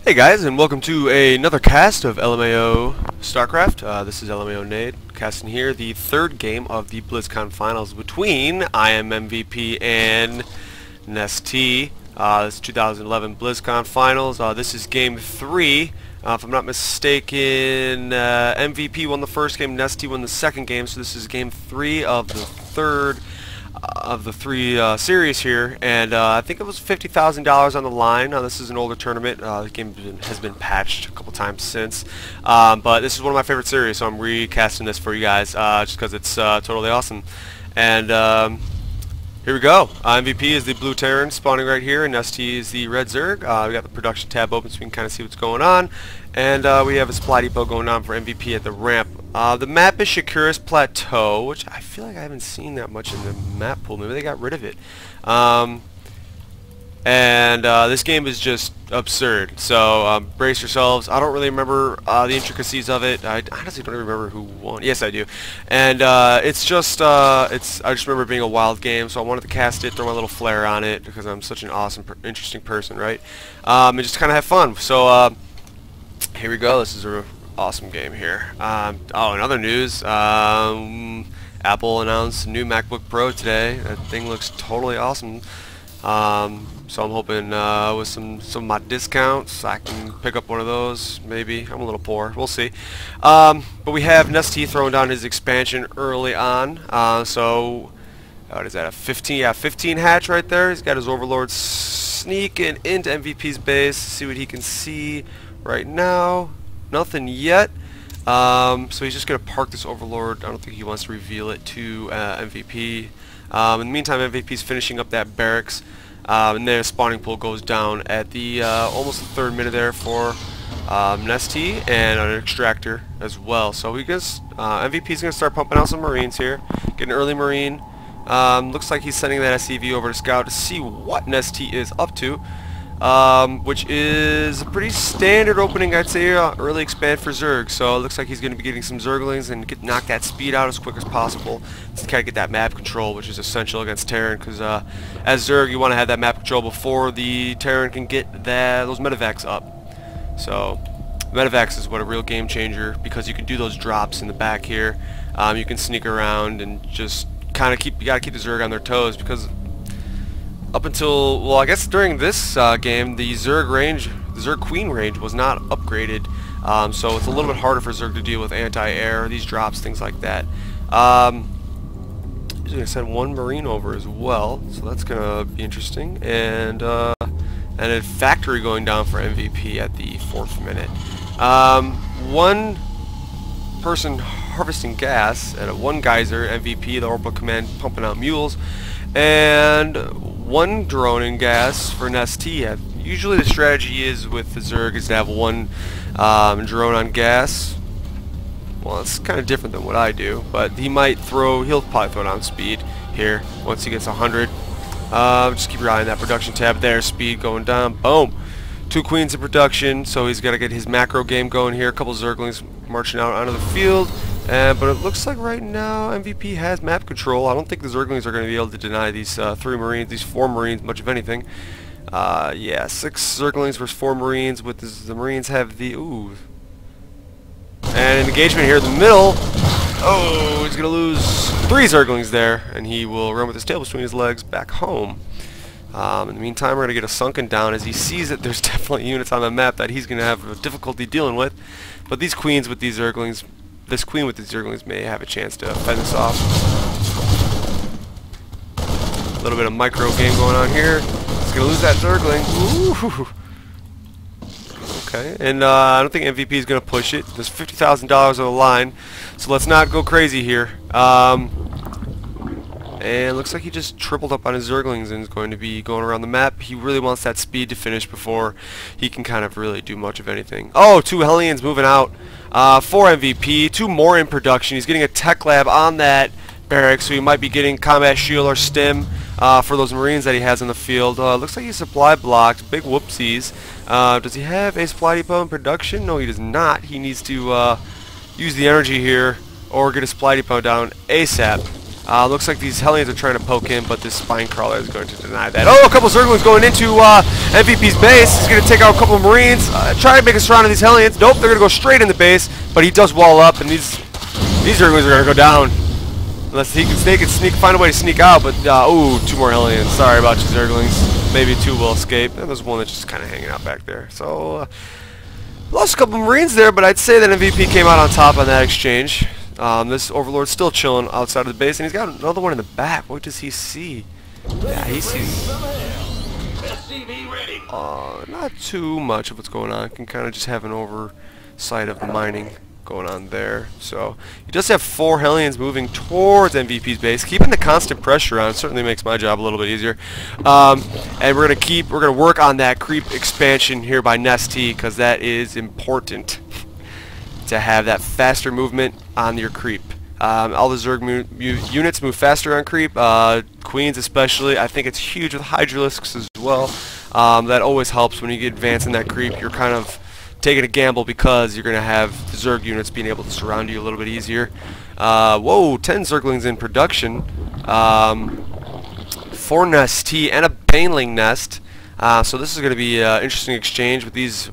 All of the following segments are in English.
Hey guys, and welcome to another cast of LMAO StarCraft. This is LMAO Nade, casting here the third game of the Blizzcon finals between IMmvp and Nestea. This is 2011 Blizzcon finals. This is game 3. If I'm not mistaken, MVP won the first game, Nestea won the second game, so this is game 3 of the third of the three series here, and I think it was $50,000 on the line. This is an older tournament. The game has been patched a couple times since, but this is one of my favorite series, so I'm recasting this for you guys just because it's totally awesome. And here we go. MVP is the blue Terran spawning right here, and Nestea is the red Zerg. We got the production tab open so we can kind of see what's going on, and we have a supply depot going on for MVP at the ramp. The map is Shakira's Plateau, which I feel like I haven't seen that much in the map pool. Maybe they got rid of it. This game is just absurd. So brace yourselves. I don't really remember the intricacies of it. I honestly don't even remember who won. Yes, I do. And it's just I just remember it being a wild game. So I wanted to cast it, throw my little flair on it because I'm such an awesome, interesting person, right? And just kind of have fun. So here we go. This is a awesome game here. Oh, in other news, Apple announced a new MacBook Pro today. That thing looks totally awesome. So I'm hoping with some of my discounts I can pick up one of those. Maybe. I'm a little poor. We'll see. But we have Nestea throwing down his expansion early on. So what is that? A 15? Yeah, 15 hatch right there. He's got his Overlord sneaking into MVP's base. See what he can see right now. Nothing yet. So he's just going to park this Overlord. I don't think he wants to reveal it to MVP. In the meantime, MVP's finishing up that barracks. And then a spawning pool goes down at the almost the third minute there for Nestea, and an extractor as well. So he gets MVP's going to start pumping out some Marines here. Get an early Marine. Looks like he's sending that SCV over to scout to see what Nestea is up to. Which is a pretty standard opening, I'd say, early expand for Zerg. So it looks like he's going to be getting some Zerglings and knock that speed out as quick as possible to kind of get that map control, which is essential against Terran, because as Zerg you want to have that map control before the Terran can get those medevacs up. So medevacs is what a real game changer, because you can do those drops in the back here. You can sneak around and just kind of you got to keep the Zerg on their toes, because up until, well, I guess during this game, the Zerg Queen range was not upgraded, so it's a little bit harder for Zerg to deal with anti-air, these drops, things like that. He's going to send one Marine over as well, so that's going to be interesting. And a factory going down for MVP at the 4th minute. One person harvesting gas at one geyser, MVP, the Orbital Command pumping out mules, and one drone in gas for Nestea. Usually the strategy is with the Zerg is to have one drone on gas. Well, it's kind of different than what I do, but he'll probably throw down speed here once he gets 100. Just keep your eye on that production tab there. Speed going down. Boom. 2 queens in production, so he's got to get his macro game going here. A couple Zerglings marching out onto the field. But it looks like right now MVP has map control. I don't think the Zerglings are going to be able to deny these 3 Marines, these 4 Marines, much of anything. Yeah, 6 Zerglings versus 4 Marines, with the Marines have the... Ooh. And an engagement here in the middle. Oh, he's going to lose 3 Zerglings there, and he will run with his tail between his legs back home. In the meantime, we're going to get a sunken down as he sees that there's definitely units on the map that he's going to have difficulty dealing with. But these queens with these Zerglings... This queen with the Zerglings may have a chance to fend this off. A little bit of micro game going on here. He's going to lose that Zergling. Ooh. Okay, and I don't think MVP is going to push it. There's $50,000 on the line, so let's not go crazy here. And looks like he just tripled up on his Zerglings and is going to be going around the map. He really wants that speed to finish before he can kind of really do much of anything. Oh, 2 Hellions moving out. 4 MVP, 2 more in production. He's getting a tech lab on that barracks, so he might be getting combat shield or stim for those Marines that he has in the field. Looks like he's supply blocked. Big whoopsies. Does he have a supply depot in production? No, he does not. He needs to use the energy here or get a supply depot down ASAP. Looks like these Hellions are trying to poke him, but this Spine Crawler is going to deny that. Oh, a couple Zerglings going into MVP's base. He's going to take out a couple of Marines, try to make a surround of these Hellions. Nope, they're going to go straight in the base, but he does wall up, and these Zerglings are going to go down. Unless they can find a way to sneak out, but, ooh, 2 more Hellions. Sorry about you, Zerglings. Maybe 2 will escape, and there's one that's just kind of hanging out back there. So, lost a couple of Marines there, but I'd say that MVP came out on top on that exchange. This Overlord's still chilling outside of the base, and he's got another one in the back. What does he see? Yeah, he sees... not too much of what's going on. Can kind of just have an oversight of the mining going on there. So he does have 4 Hellions moving towards MVP's base, keeping the constant pressure on. Certainly makes my job a little bit easier. And we're gonna work on that creep expansion here by Nestea, because that is important to have that faster movement on your creep. All the Zerg units move faster on creep. Queens especially. I think it's huge with Hydralisks as well. That always helps when you get advanced in that creep. You're kind of taking a gamble because you're going to have the Zerg units being able to surround you a little bit easier. Whoa, 10 Zerglings in production. 4 Nestea and a Baneling nest. So this is going to be an interesting exchange with these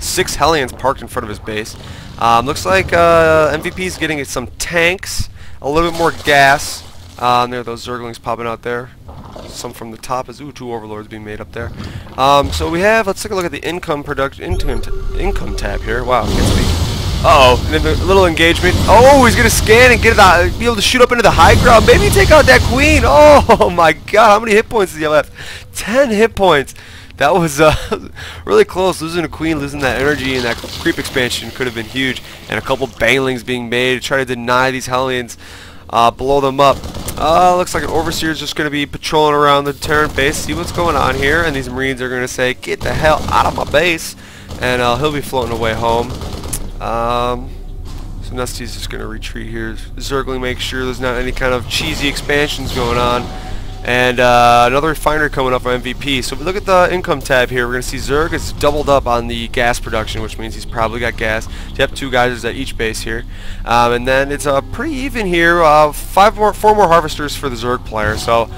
6 Hellions parked in front of his base. Looks like MVP is getting some tanks, a little bit more gas. There are those Zerglings popping out there. Some from the top as 2 Overlords being made up there. So we have, let's take a look at the income tab here. Wow, can't speak. Uh-oh, and then a little engagement. Oh, he's gonna scan and be able to shoot up into the high ground. Maybe take out that Queen. Oh my God, how many hit points does he have left? 10 hit points. That was really close. Losing a Queen, losing that energy, and that creep expansion could have been huge. And a couple Banelings being made to try to deny these Hellions, blow them up. Looks like an Overseer is just going to be patrolling around the Terran base, see what's going on here. And these Marines are going to say, "Get the hell out of my base!" And he'll be floating away home. So Nestea's just going to retreat here. Zergling makes sure there's not any kind of cheesy expansions going on. And another refinery coming up on MVP. So if we look at the income tab here, we're going to see Zerg is doubled up on the gas production, which means he's probably got gas. Yep, 2 geysers at each base here. And then it's pretty even here. 4 more harvesters for the Zerg player. So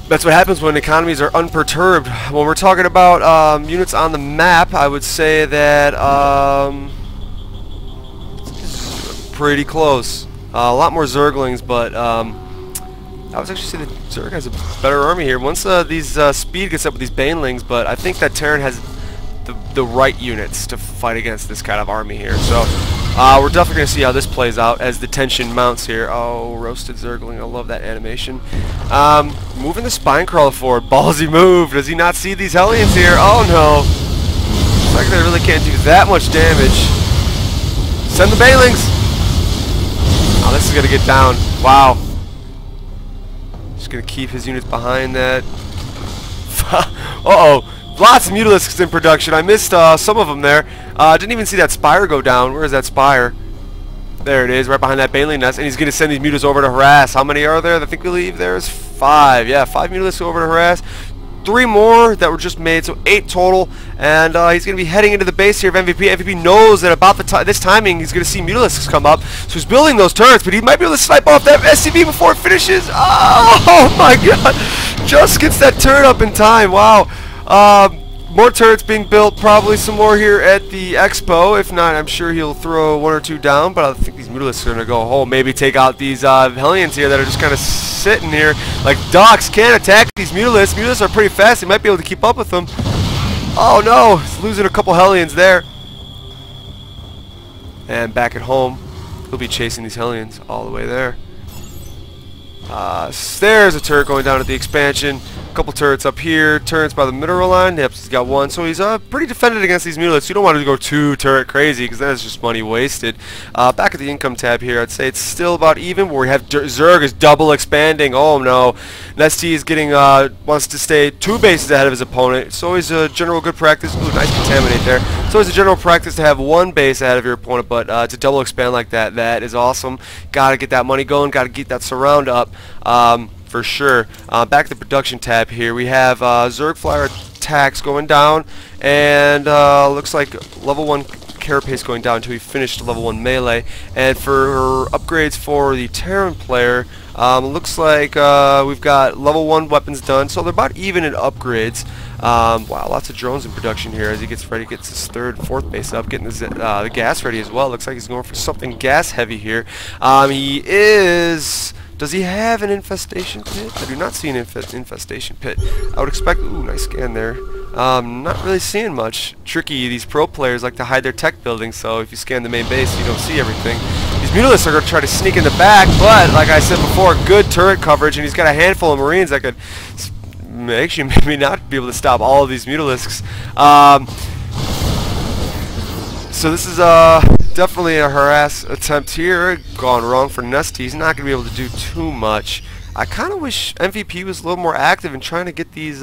that's what happens when economies are unperturbed. When we're talking about units on the map, I would say that it's pretty close. A lot more Zerglings, but I would actually say that Zerg has a better army here. Once these speed gets up with these Banelings, but I think that Terran has the right units to fight against this kind of army here. So we're definitely going to see how this plays out as the tension mounts here. Oh, roasted Zergling. I love that animation. Moving the Spine Crawler forward. Ballsy move. Does he not see these Hellions here? Oh, no. Looks like they really can't do that much damage. Send the Banelings. Oh, this is going to get down. Wow. Just going to keep his units behind that. Uh-oh. Lots of Mutalisks in production. I missed some of them there. Didn't even see that Spire go down. Where is that Spire? There it is, right behind that Baneling nest. And he's going to send these Mutas over to harass. How many are there? I think we believe there's 5. Yeah, 5 Mutalisks over to harass. 3 more that were just made, so 8 total. And he's going to be heading into the base here of MVP. MVP knows that about this timing he's going to see Mutalisks come up. So he's building those turrets, but he might be able to snipe off that SCV before it finishes. Oh my God. Just gets that turret up in time. Wow. More turrets being built, probably some more here at the expo. If not, I'm sure he'll throw 1 or 2 down, but I think these Mutalisks are going to go home. Maybe take out these Hellions here that are just kind of sitting here like ducks. Can't attack these Mutalisks. Mutalisks are pretty fast. He might be able to keep up with them. Oh no, he's losing a couple Hellions there. And back at home, he'll be chasing these Hellions all the way there. There's a turret going down at the expansion. A couple turrets up here. Turrets by the mineral line. Yep, he's got 1. So he's pretty defended against these Mutalisks. You don't want to go too turret crazy because that is just money wasted. Back at the income tab here, I'd say it's still about even. Where we have Zerg is double expanding. Oh no, Nestea is getting wants to stay 2 bases ahead of his opponent. It's always a general good practice. Ooh, nice contaminate there. It's always a general practice to have 1 base ahead of your opponent, but to double expand like that, that is awesome. Got to get that money going. Got to get that surround up. For sure. Back to the production tab here, we have Zerg Flyer attacks going down, and looks like level 1 carapace going down until he finished level 1 melee. And for upgrades for the Terran player, looks like we've got level 1 weapons done, so they're about even in upgrades. Wow, lots of drones in production here as he gets ready, gets his 3rd, 4th base up, getting his, the gas ready as well. Looks like he's going for something gas heavy here. He is... Does he have an infestation pit? I do not see an infestation pit. I would expect... Ooh, nice scan there. Not really seeing much. Tricky, these pro players like to hide their tech buildings, so if you scan the main base, you don't see everything. These Mutalisks are going to try to sneak in the back, but, like I said before, good turret coverage, and he's got a handful of Marines that could actually maybe not be able to stop all of these Mutalisks. So this is definitely a harass attempt here. Gone wrong for Nestea. He's not going to be able to do too much. I kind of wish IMvp was a little more active in trying to get these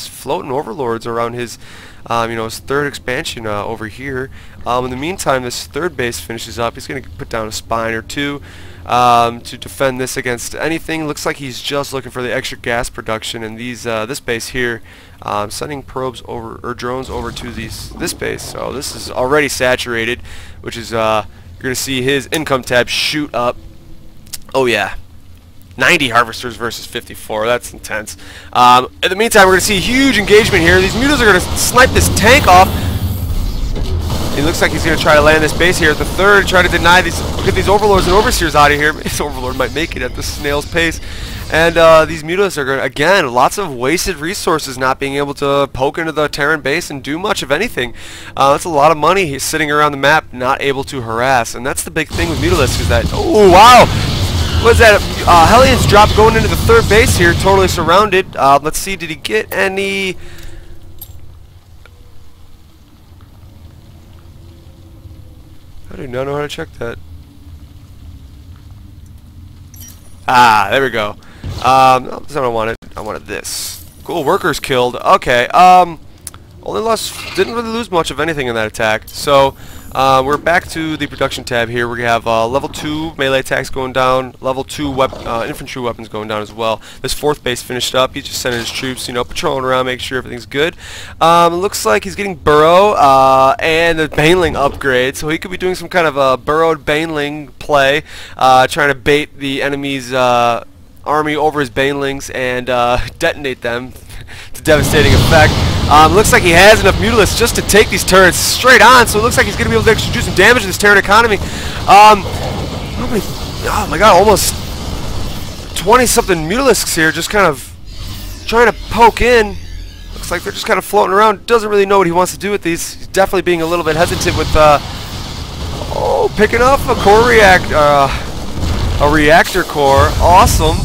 floating overlords around his, his 3rd expansion over here. In the meantime, this 3rd base finishes up. He's going to put down a spine or 2 to defend this against anything. Looks like he's just looking for the extra gas production, and these this base here, sending probes over or drones over to this base. So this is already saturated, which is you're going to see his income tab shoot up. Oh yeah. 90 harvesters versus 54. That's intense. In the meantime, we're going to see a huge engagement here. These mutas are going to snipe this tank off. It looks like he's going to try to land this base here at the 3rd, try to deny these, get these overlords and overseers out of here. This overlord might make it at the snail's pace. And these mutas are going to, again, lots of wasted resources not being able to poke into the Terran base and do much of anything. That's a lot of money he's sitting around the map not able to harass. And that's the big thing with Mutalisks is that, oh wow! What is that? Hellions drop going into the 3rd base here, totally surrounded. Let's see, did he get any... I do not know how to check that. Ah, there we go. No, that's not what I wanted. I wanted this. Cool, workers killed. Okay, only lost, didn't really lose much of anything in that attack. So, we're back to the production tab here. We have level 2 melee attacks going down, level 2 infantry weapons going down as well. This 4th base finished up. He's just sending his troops, patrolling around, making sure everything's good. Looks like he's getting Burrow and the Baneling upgrade, so he could be doing some kind of a burrowed Baneling play, trying to bait the enemy's army over his Banelings and detonate them to devastating effect. Looks like he has enough Mutalisks just to take these turrets straight on, so it looks like he's going to be able to actually do some damage to this Terran economy. Oh my god, almost 20-something Mutalisks here just kind of trying to poke in. Looks like they're just kind of floating around. Doesn't really know what he wants to do with these. He's definitely being a little bit hesitant with, picking up a core a reactor core. Awesome.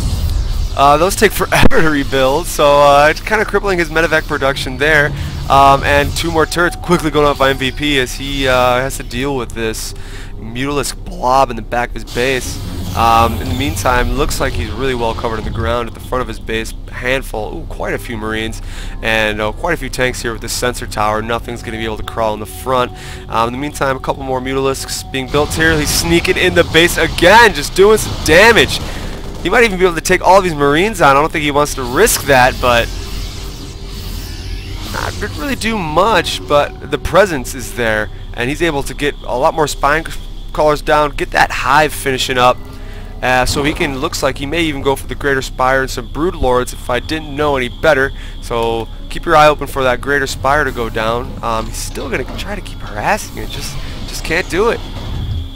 Those take forever to rebuild, so it's kind of crippling his medevac production there. And 2 more turrets quickly going off IMvp as he has to deal with this Mutalisk blob in the back of his base. In the meantime, looks like he's really well covered on the ground at the front of his base. Handful, quite a few Marines, and quite a few tanks here with this sensor tower. Nothing's going to be able to crawl in the front. In the meantime, a couple more Mutalisks being built here. He's sneaking in the base again, just doing some damage. He might even be able to take all of these Marines on. I don't think he wants to risk that, but didn't really do much, but the presence is there, and he's able to get a lot more spine crawlers down, get that hive finishing up, so he can, looks like he may even go for the Greater Spire and some Brood Lords if I didn't know any better. So keep your eye open for that Greater Spire to go down. He's still going to try to keep harassing it, just can't do it.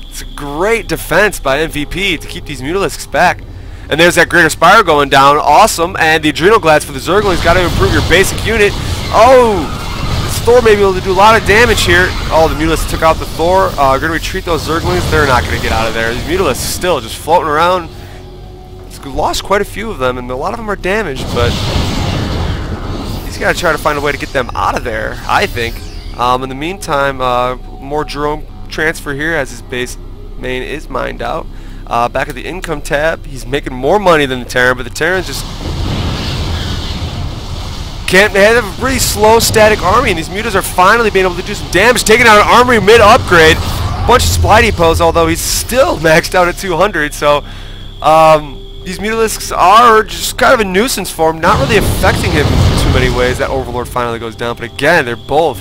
It's a great defense by IMvp to keep these Mutalisks back. And there's that Greater Spire going down. Awesome. And the Adrenal Glads for the Zerglings. Got to improve your basic unit. Oh! This Thor may be able to do a lot of damage here. Oh, the Mutalisks took out the Thor. Going to retreat those Zerglings. They're not going to get out of there. These Mutalisks still just floating around. It's lost quite a few of them, and a lot of them are damaged, but he's got to try to find a way to get them out of there, I think. In the meantime, more drone transfer here as his base main is mined out. Back at the income tab, he's making more money than the Terran, but the Terrans just can't. They have a really slow static army, and these mutas are finally being able to do some damage, taking out an armory mid-upgrade. Bunch of supply depots, although he's still maxed out at 200, so these Mutalisks are just kind of a nuisance for him, not really affecting him in too many ways. That Overlord finally goes down, but again, they're both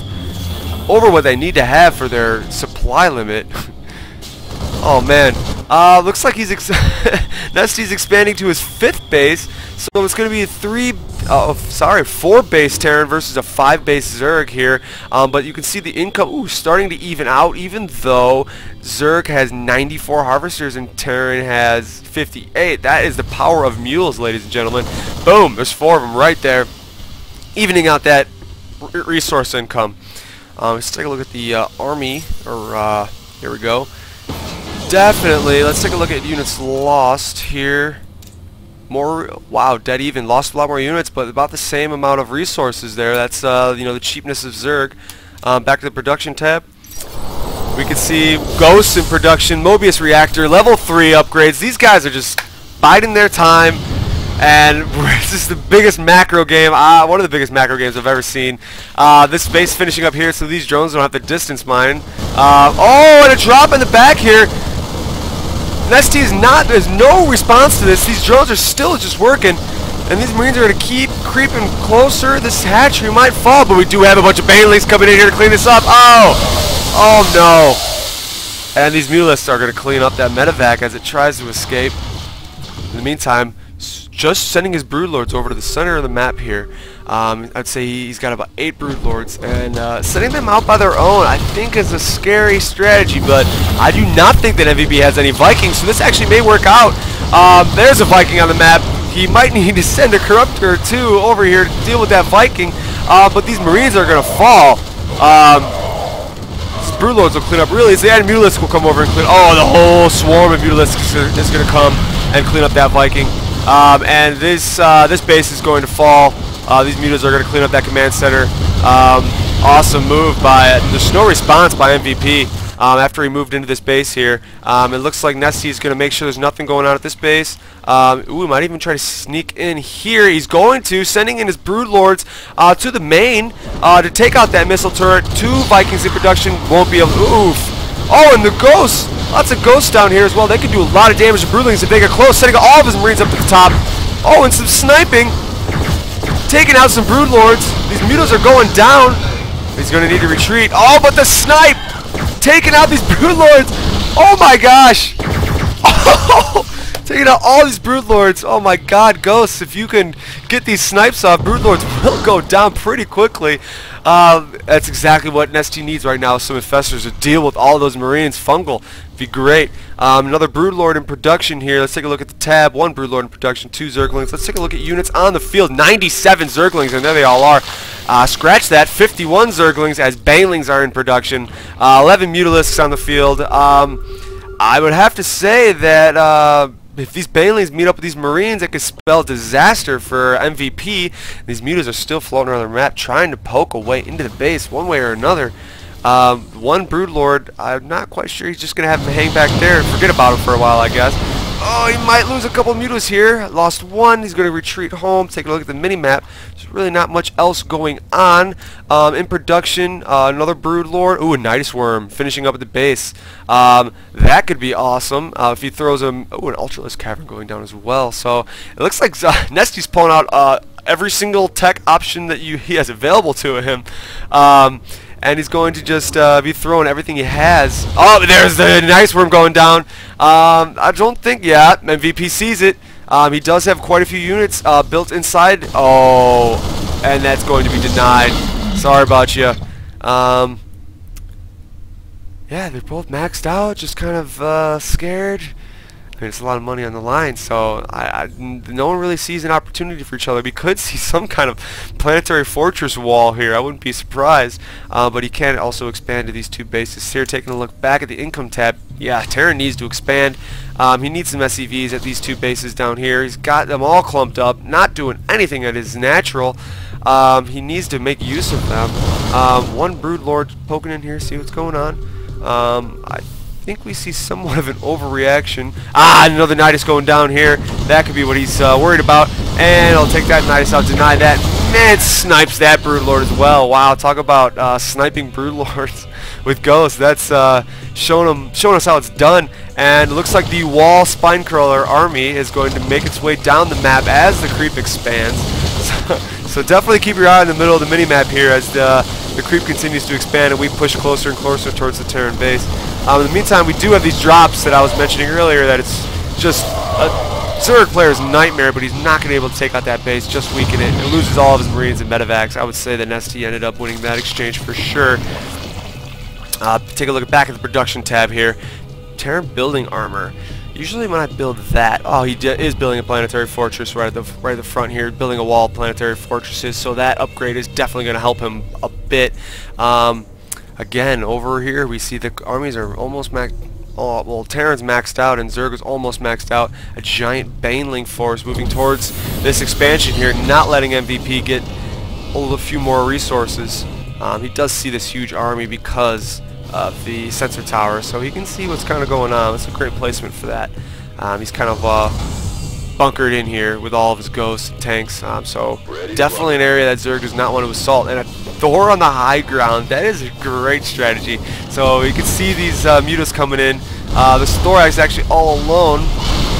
over what they need to have for their supply limit. Oh man, looks like he's Nestea's expanding to his 5th base, so it's going to be a 4 base Terran versus a 5 base Zerg here. But you can see the income starting to even out, even though Zerg has 94 harvesters and Terran has 58. That is the power of mules, ladies and gentlemen. Boom, there's 4 of them right there, evening out that resource income. Let's take a look at the army, or here we go. Definitely, let's take a look at units lost here. More, wow, dead even. Lost a lot more units, but about the same amount of resources there. That's you know, the cheapness of Zerg. Back to the production tab. We can see Ghosts in production, Mobius Reactor, level 3 upgrades. These guys are just biding their time, and this is the biggest macro game, one of the biggest macro games I've ever seen. This base finishing up here, so these drones don't have to distance mine. Oh, and a drop in the back here. Nestea is not, there's no response to this. These drones are still just working, and these Marines are going to keep creeping closer. This hatchery might fall, but we do have a bunch of Banelings coming in here to clean this up. Oh no. And these Mulists are going to clean up that medevac as it tries to escape. In the meantime, just sending his Broodlords over to the center of the map here. I'd say he's got about 8 Broodlords, and sending them out by their own I think is a scary strategy, but I do not think that IMvp has any Vikings, so this actually may work out. There's a Viking on the map. He might need to send a Corruptor or 2 over here to deal with that Viking, but these Marines are going to fall. These Broodlords will clean up really easy, and Mulisk will come over and clean. Oh, the whole swarm of Mulisks is going to come and clean up that Viking. And this base is going to fall. These mutas are going to clean up that command center. Awesome move by it. There's no response by IMvp after he moved into this base here. It looks like Nestea is going to make sure there's nothing going on at this base. Ooh, he might even try to sneak in here. He's going to, sending in his Broodlords to the main to take out that missile turret. 2 Vikings in production, won't be able to. Oof. Oh, and the Ghosts. Lots of Ghosts down here as well. They can do a lot of damage to Broodlings if they get close, sending all of his Marines up to the top. Oh, and some sniping. Taking out some Broodlords. These mutas are going down. He's going to need to retreat. Oh, but the snipe! Taking out these Broodlords. Oh my gosh. Oh, taking out all these Broodlords. Oh my god, Ghosts, if you can get these snipes off, Broodlords will go down pretty quickly. That's exactly what Nestea needs right now, some infestors to deal with all those Marines. Fungal. Be great. Another Broodlord in production here. Let's take a look at the tab. 1 Broodlord in production, 2 Zerglings. Let's take a look at units on the field. 97 Zerglings, and there they all are. Scratch that. 51 Zerglings as Banelings are in production. 11 Mutalisks on the field. I would have to say that if these Banelings meet up with these Marines, it could spell disaster for IMvp. These mutas are still floating around the map trying to poke a way into the base one way or another. 1 Broodlord, I'm not quite sure. He's just going to have him hang back there and forget about him for a while, I guess. Oh, he might lose a couple mutas here. Lost 1. He's going to retreat home. Take a look at the mini-map. There's really not much else going on. In production, another Broodlord. Ooh, a Nidus Worm finishing up at the base. That could be awesome if he throws him. Ooh, an Ultralisk Cavern going down as well. So it looks like Nestea's pulling out every single tech option that he has available to him. And he's going to just be throwing everything he has. Oh, there's the Nidus Worm going down. I don't think, yeah, IMvp sees it. He does have quite a few units built inside. Oh, and that's going to be denied. Sorry about you. Yeah, they're both maxed out, just kind of scared. I mean, it's a lot of money on the line, so no one really sees an opportunity for each other. We could see some kind of planetary fortress wall here. I wouldn't be surprised. But he can also expand to these 2 bases here. Taking a look back at the income tab, yeah, Terran needs to expand. He needs some SCVs at these 2 bases down here. He's got them all clumped up, not doing anything that is natural. He needs to make use of them. 1 Broodlord poking in here, see what's going on. I think we see somewhat of an overreaction. Another Nidus going down here. That could be what he's worried about. And I'll take that Nidus out, deny that. Man, snipes that Broodlord as well. Wow, talk about sniping Broodlords with Ghosts. That's showing us how it's done. And it looks like the Wall Spinecrawler army is going to make its way down the map as the creep expands. So definitely keep your eye in the middle of the mini-map here as the the creep continues to expand, and we push closer and closer towards the Terran base. In the meantime, we do have these drops that I was mentioning earlier, that it's just a Zerg player's nightmare, but he's not going to be able to take out that base, just weaken it. It loses all of his Marines and medevacs. I would say that Nestea ended up winning that exchange for sure. Take a look back at the production tab here. Terran building armor. Usually when I build that, oh, he is building a planetary fortress right at the front here, building a wall of planetary fortresses, so that upgrade is definitely going to help him a bit. Again, over here we see the armies are almost maxed. Oh, well, Terran's maxed out and Zerg is almost maxed out. A giant Baneling force moving towards this expansion here, not letting IMvp get a few more resources. He does see this huge army because of the sensor tower, so he can see what's kind of going on. It's a great placement for that. He's kind of bunkered in here with all of his ghosts and tanks, so definitely an area that Zerg does not want to assault. And a Thor on the high ground, that is a great strategy. So you can see these mutas coming in. The Thor is actually all alone,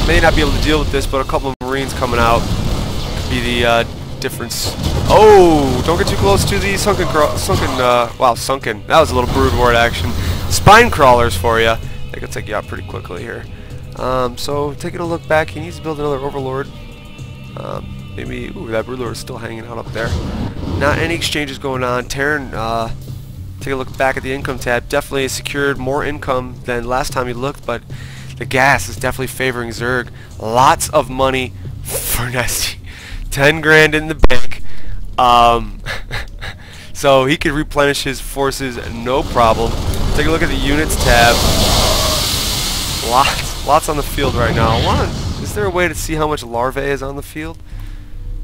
may not be able to deal with this, but a couple of Marines coming out could be the difference. Oh, don't get too close to the sunken, wow, sunken. That was a little brood ward action. Spine crawlers for you. They could take you out pretty quickly here. So taking a look back, he needs to build another overlord. Maybe, ooh, that brood lord is still hanging out up there. Not any exchanges going on. Terran, take a look back at the income tab. Definitely secured more income than last time he looked, but the gas is definitely favoring Zerg. Lots of money for Nestea. 10 grand in the bank. So he could replenish his forces no problem. Take a look at the units tab. Lots on the field right now. Is there a way to see how much larvae is on the field?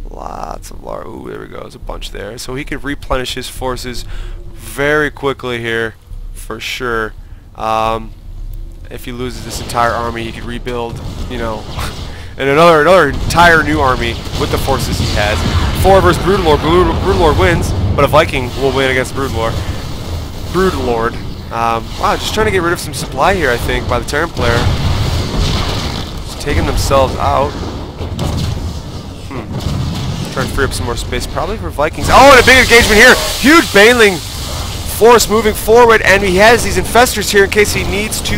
Lots of larvae. Ooh, there we go. There's a bunch there. So he could replenish his forces very quickly here, for sure. If he loses this entire army, he could rebuild, you know, and another entire new army with the forces he has. 4 versus Broodlord. Broodlord wins, but a Viking will win against Broodlord. Wow, just trying to get rid of some supply here, I think, by the Terran player. Just taking themselves out. Trying to free up some more space, probably for Vikings. Oh, and a big engagement here. Huge Baneling force moving forward, and he has these infestors here in case he needs to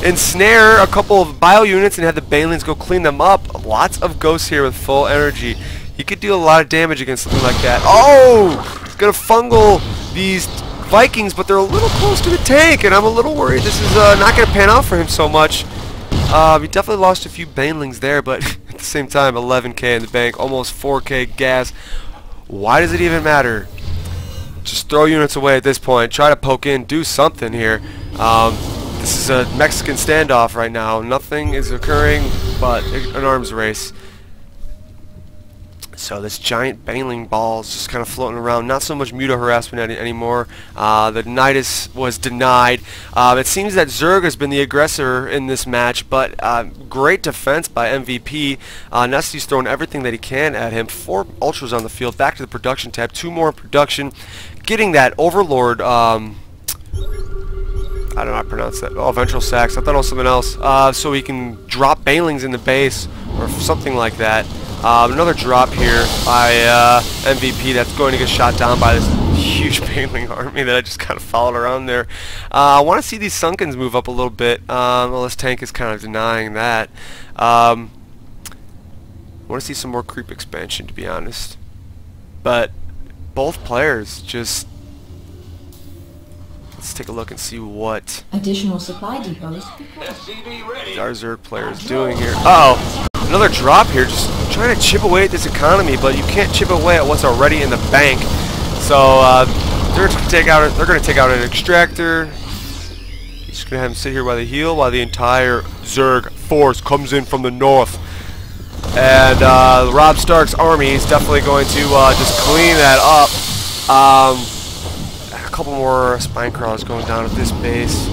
ensnare a couple of bio units and have the Banelings go clean them up. Lots of ghosts here with full energy. He could deal a lot of damage against something like that. Oh! He's going to fungal these Vikings, but they're a little close to the tank, and I'm a little worried this is not going to pan out for him so much. He definitely lost a few Banelings there, but at the same time, 11k in the bank, almost 4k gas. Why does it even matter? Just throw units away at this point. Try to poke in, do something here. This is a Mexican standoff right now. Nothing is occurring but an arms race. So this giant Baneling ball is just kind of floating around. Not so much muta harassment anymore. The Nidus was denied. It seems that Zerg has been the aggressor in this match, but great defense by IMvp. Nestea's throwing everything that he can at him. 4 ultras on the field. Back to the production tab. 2 more in production. Getting that Overlord. I don't know how to pronounce that. Oh, Ventral Sacs. I thought it was something else. So he can drop Banelings in the base or something like that. Another drop here by IMvp that's going to get shot down by this huge Baneling army that I just kind of followed around there. I want to see these Sunkens move up a little bit. Well, this tank is kind of denying that. I want to see some more creep expansion, to be honest. But both players just... Let's take a look and see what additional supply depots our Zerg player is doing here. Uh-oh! Another drop here, just trying to chip away at this economy, but you can't chip away at what's already in the bank. So they're going to take out an extractor. He's just going to have him sit here by the heel while the entire Zerg force comes in from the north. And Rob Stark's army is definitely going to just clean that up. A couple more spine crawlers going down at this base.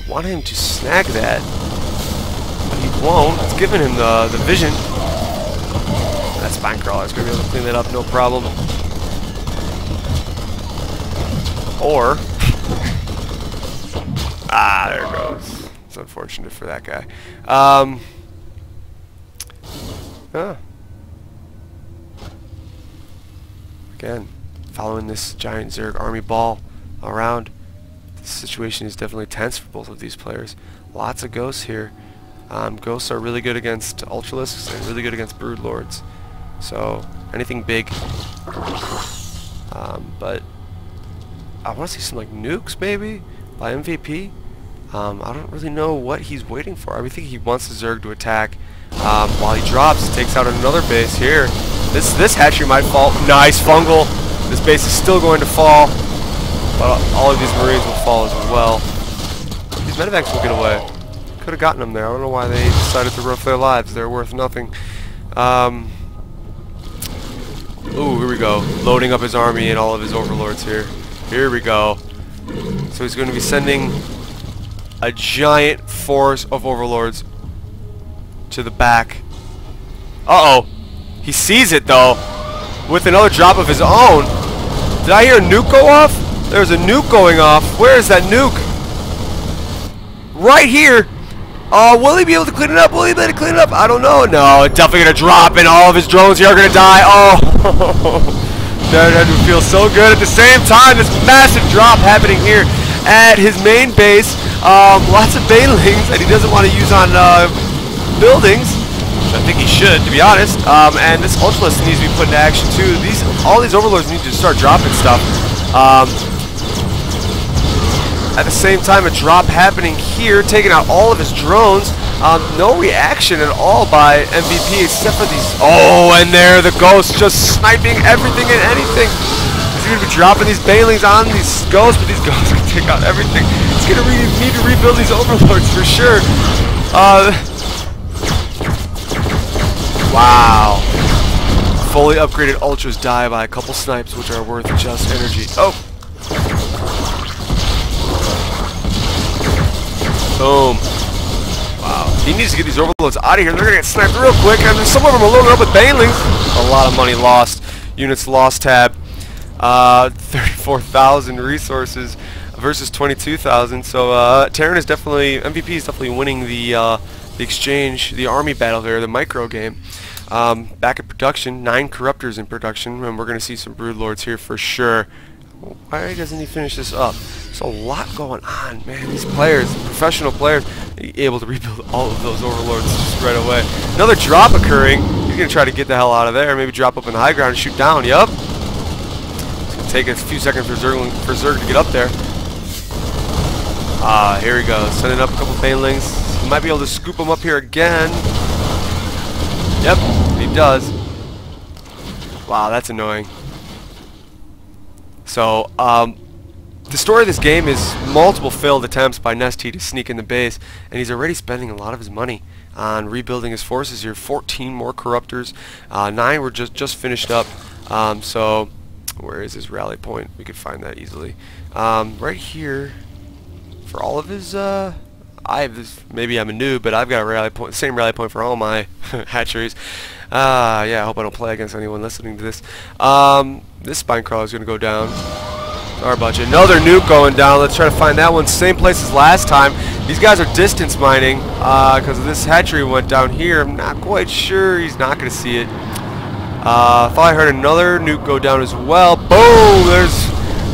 Want him to snag that. He won't. It's giving him the vision. That spine crawler is going to be able to clean that up, no problem. Or, there it goes. It's unfortunate for that guy. Again, following this giant Zerg army ball around. The situation is definitely tense for both of these players. Lots of ghosts here. Ghosts are really good against Ultralisks and really good against Broodlords. So anything big. But I want to see some like nukes maybe by MVP. I don't really know what he's waiting for. I think he wants the Zerg to attack. While he drops, takes out another base here. This hatchery might fall. Nice fungal. This base is still going to fall, but all of these Marines will fall as well. These medevacs will get away. Could have gotten them there. I don't know why they decided to rough their lives. They're worth nothing. Ooh, here we go. Loading up his army and all of his overlords here. Here we go. So he's going to be sending a giant force of overlords to the back. Uh-oh. He sees it, though, with another drop of his own. Did I hear a nuke go off? There's a nuke going off. Where is that nuke? Right here. Will he be able to clean it up? Will he be able to clean it up? I don't know. No, it's definitely going to drop, and all of his drones here are going to die. Oh, that would feel so good. At the same time, this massive drop happening here at his main base. Lots of banelings that he doesn't want to use on buildings. Which I think he should, to be honest. And this Ultralist needs to be put into action too. All these overlords need to start dropping stuff. At the same time, a drop happening here, taking out all of his drones. No reaction at all by MVP except for these. Oh, and there the ghosts just sniping everything and anything. He's going to be dropping these banelings on these ghosts, but these ghosts can take out everything. He's going to need to rebuild these overlords for sure. Wow. Fully upgraded ultras die by a couple snipes, which are worth just energy. Oh. Boom. Wow. He needs to get these overloads out of here. They're going to get sniped real quick. And some of them are loaded up with banelings. A lot of money lost. Units lost tab. 34,000 resources versus 22,000. So Terran is definitely, MVP is definitely winning the exchange, the army battle here, the micro game. Back in production, 9 corruptors in production, and we're going to see some broodlords here for sure. Why doesn't he finish this up? There's a lot going on, man. These players, professional players, able to rebuild all of those overlords just right away. Another drop occurring. He's going to try to get the hell out of there. Maybe drop up in the high ground and shoot down. Yup. It's going to take a few seconds for Zerg to get up there. Here we go. Sending up a couple banelings. He might be able to scoop them up here again. Yep, he does. Wow, that's annoying. So, the story of this game is multiple failed attempts by Nestea to sneak in the base, and he's already spending a lot of his money on rebuilding his forces here. 14 more corruptors, 9 were just finished up. So, where is his rally point? We could find that easily. Right here, for all of his, I have this. Maybe I'm a noob, but I've got a rally point, same rally point for all my hatcheries. Yeah, I hope I don't play against anyone listening to this. This spine crawler is going to go down. Our budget. Another nuke going down. Let's try to find that one. Same place as last time. These guys are distance mining because this hatchery went down here. I'm not quite sure. He's not going to see it. Thought I heard another nuke go down as well. Boom!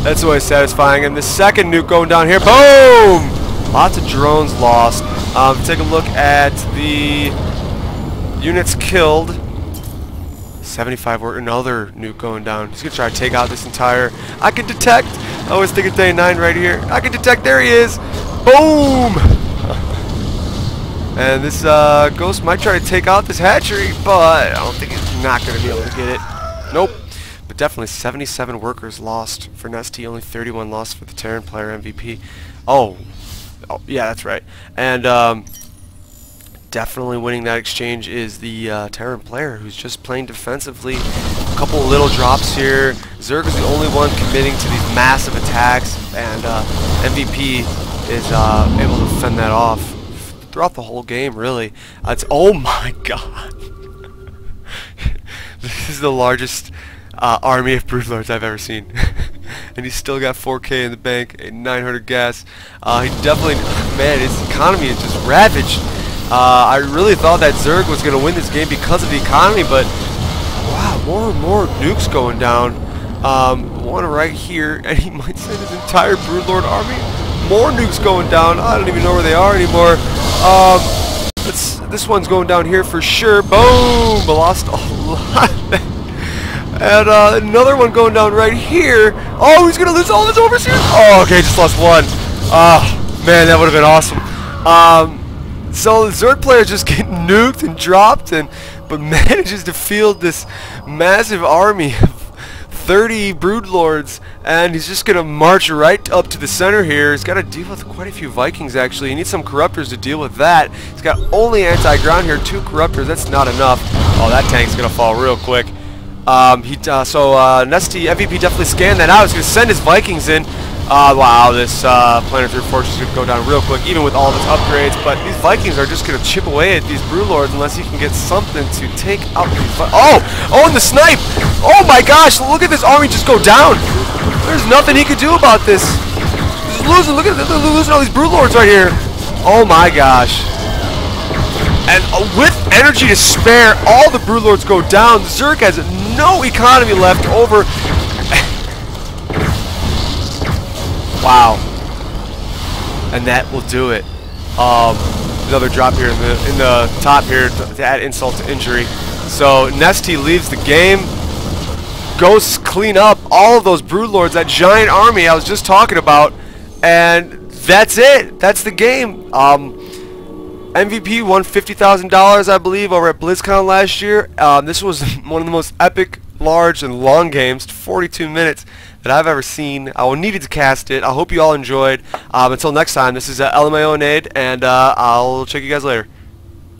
That's always satisfying. And the second nuke going down here. Boom! Lots of drones lost. Take a look at the units killed. 75 were another nuke going down. He's going to try to take out this entire... I can detect. I was thinking day 9 right here. I can detect. There he is. Boom! And this ghost might try to take out this hatchery, but I don't think he's not going to be able to get it. Nope. But definitely 77 workers lost for Nestea. Only 31 lost for the Terran player MVP. Oh, yeah, that's right. And definitely winning that exchange is the Terran player, who's just playing defensively. A couple little drops here. Zerg is the only one committing to these massive attacks, and MVP is able to fend that off throughout the whole game, really. Oh my god. This is the largest army of broodlords I've ever seen. And he's still got 4K in the bank, 900 gas. He definitely, man, his economy is just ravaged. I really thought that Zerg was going to win this game because of the economy, but wow, more and more nukes going down. One right here, and he might send his entire Broodlord army. More nukes going down. I don't even know where they are anymore. This one's going down here for sure. Boom! Lost a lot. And another one going down right here. Oh, he's gonna lose all his overseers. Oh, okay, just lost one. Oh, man, that would have been awesome. So the Zerg player just getting nuked and dropped, but manages to field this massive army of 30 Broodlords, and he's just gonna march right up to the center here. He's got to deal with quite a few Vikings actually. He needs some Corruptors to deal with that. He's got only anti-ground here, 2 Corruptors. That's not enough. Oh, that tank's gonna fall real quick. Nestea MVP definitely scanned that out. He's gonna send his Vikings in. Wow, this Planetary Fortress is going to go down real quick, even with all of its upgrades, but these Vikings are just going to chip away at these Broodlords unless he can get something to take out these Oh, and the snipe! Oh my gosh, look at this army just go down! There's nothing he could do about this. He's losing, look at this, they're losing all these Broodlords right here. Oh my gosh. And with energy to spare, all the Broodlords go down. Zerg has no economy left over. Wow, and that will do it. Another drop here in the top here to add insult to injury. So Nestea leaves the game, goes clean up all of those Broodlords, that giant army I was just talking about, and that's it. That's the game. MVP won $50,000, I believe, over at Blizzcon last year. This was one of the most epic, large, and long games, 42 minutes, that I've ever seen. I needed to cast it. I hope you all enjoyed. Until next time, this is LMAO Nade, and I'll check you guys later.